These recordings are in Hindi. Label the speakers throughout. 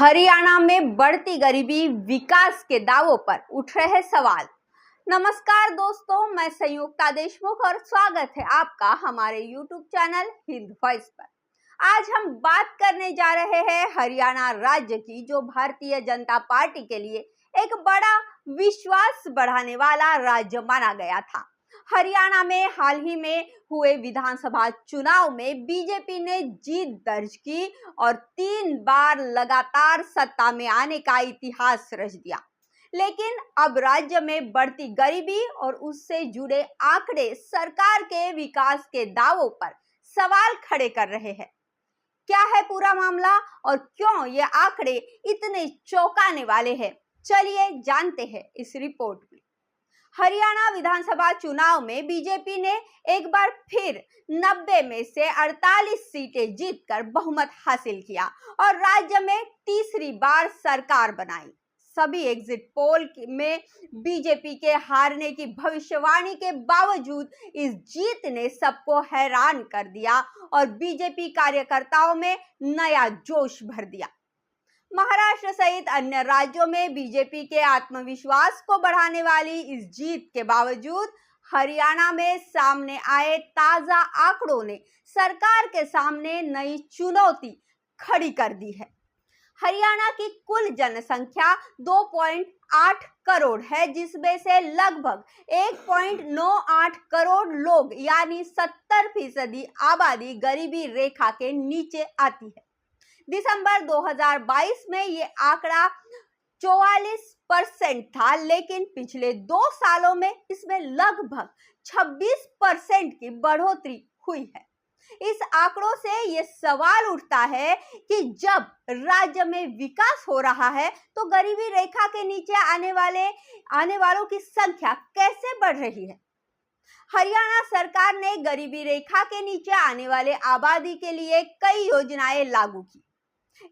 Speaker 1: हरियाणा में बढ़ती गरीबी, विकास के दावों पर उठ रहे सवाल। नमस्कार दोस्तों, मैं संयुक्ता देशमुख और स्वागत है आपका हमारे YouTube चैनल हिंद वॉइस पर। आज हम बात करने जा रहे हैं हरियाणा राज्य की, जो भारतीय जनता पार्टी के लिए एक बड़ा विश्वास बढ़ाने वाला राज्य माना गया था। हरियाणा में हाल ही में हुए विधानसभा चुनाव में बीजेपी ने जीत दर्ज की और 3 बार लगातार सत्ता में आने का इतिहास रच दिया। लेकिन अब राज्य में बढ़ती गरीबी और उससे जुड़े आंकड़े सरकार के विकास के दावों पर सवाल खड़े कर रहे हैं। क्या है पूरा मामला और क्यों ये आंकड़े इतने चौंकाने वाले हैं? चलिए जानते हैं इस रिपोर्ट में। हरियाणा विधानसभा चुनाव में बीजेपी ने एक बार फिर 90 में से 48 सीटें जीतकर बहुमत हासिल किया और राज्य में तीसरी बार सरकार बनाई। सभी एग्जिट पोल में बीजेपी के हारने की भविष्यवाणी के बावजूद इस जीत ने सबको हैरान कर दिया और बीजेपी कार्यकर्ताओं में नया जोश भर दिया। महाराष्ट्र सहित अन्य राज्यों में बीजेपी के आत्मविश्वास को बढ़ाने वाली इस जीत के बावजूद हरियाणा में सामने आए ताजा आंकड़ों ने सरकार के सामने नई चुनौती खड़ी कर दी है। हरियाणा की कुल जनसंख्या 2.8 करोड़ है, जिसमें से लगभग 1.98 करोड़ लोग यानी 70% आबादी गरीबी रेखा के नीचे आती है। दिसंबर 2022 में ये आंकड़ा 44% था, लेकिन पिछले 2 सालों में इसमें लगभग 26% की बढ़ोतरी हुई है। इस आंकड़ों से ये सवाल उठता है कि जब राज्य में विकास हो रहा है तो गरीबी रेखा के नीचे आने वालों की संख्या कैसे बढ़ रही है? हरियाणा सरकार ने गरीबी रेखा के नीचे आने वाले आबादी के लिए कई योजनाएं लागू की।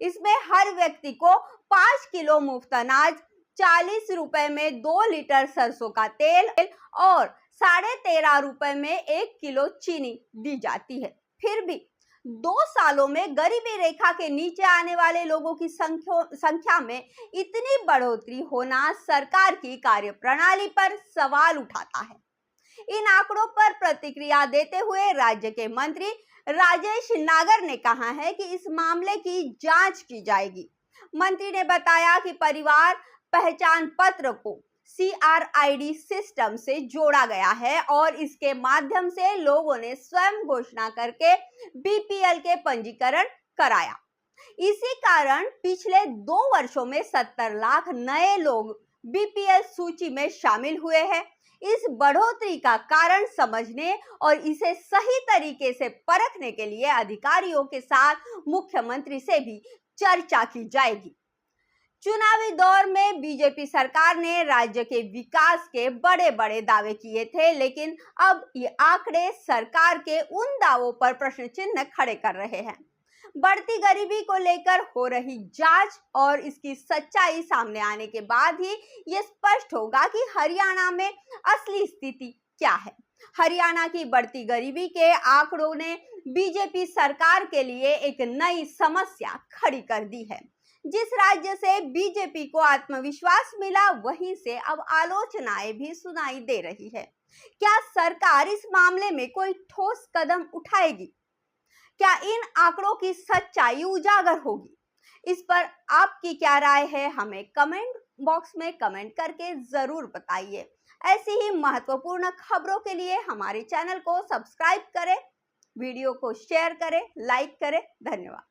Speaker 1: इसमें हर व्यक्ति को 5 किलो मुफ्त अनाज, 40 रुपए में 2 लीटर सरसों का तेल और 13.5 रुपए में 1 किलो चीनी दी जाती है। फिर भी 2 सालों में गरीबी रेखा के नीचे आने वाले लोगों की संख्या में इतनी बढ़ोतरी होना सरकार की कार्यप्रणाली पर सवाल उठाता है। इन आंकड़ों पर प्रतिक्रिया देते हुए राज्य के मंत्री राजेश नागर ने कहा है कि इस मामले की जांच की जाएगी। मंत्री ने बताया कि परिवार पहचान पत्र को CRID सिस्टम से जोड़ा गया है और इसके माध्यम से लोगों ने स्वयं घोषणा करके BPL के पंजीकरण कराया। इसी कारण पिछले 2 वर्षों में 70 लाख नए लोग BPL सूची में शामिल हुए हैं। इस बढ़ोतरी का कारण समझने और इसे सही तरीके से परखने के लिए अधिकारियों के साथ मुख्यमंत्री से भी चर्चा की जाएगी। चुनावी दौर में बीजेपी सरकार ने राज्य के विकास के बड़े बड़े दावे किए थे, लेकिन अब ये आंकड़े सरकार के उन दावों पर प्रश्न चिन्ह खड़े कर रहे हैं। बढ़ती गरीबी को लेकर हो रही जांच और इसकी सच्चाई सामने आने के बाद ही ये स्पष्ट होगा कि हरियाणा में असली स्थिति क्या है। हरियाणा की बढ़ती गरीबी के आंकड़ों ने बीजेपी सरकार के लिए एक नई समस्या खड़ी कर दी है। जिस राज्य से बीजेपी को आत्मविश्वास मिला, वहीं से अब आलोचनाएं भी सुनाई दे रही है। क्या सरकार इस मामले में कोई ठोस कदम उठाएगी? क्या इन आंकड़ों की सच्चाई उजागर होगी? इस पर आपकी क्या राय है? हमें कमेंट बॉक्स में कमेंट करके जरूर बताइए। ऐसी ही महत्वपूर्ण खबरों के लिए हमारे चैनल को सब्सक्राइब करें, वीडियो को शेयर करें, लाइक करें। धन्यवाद।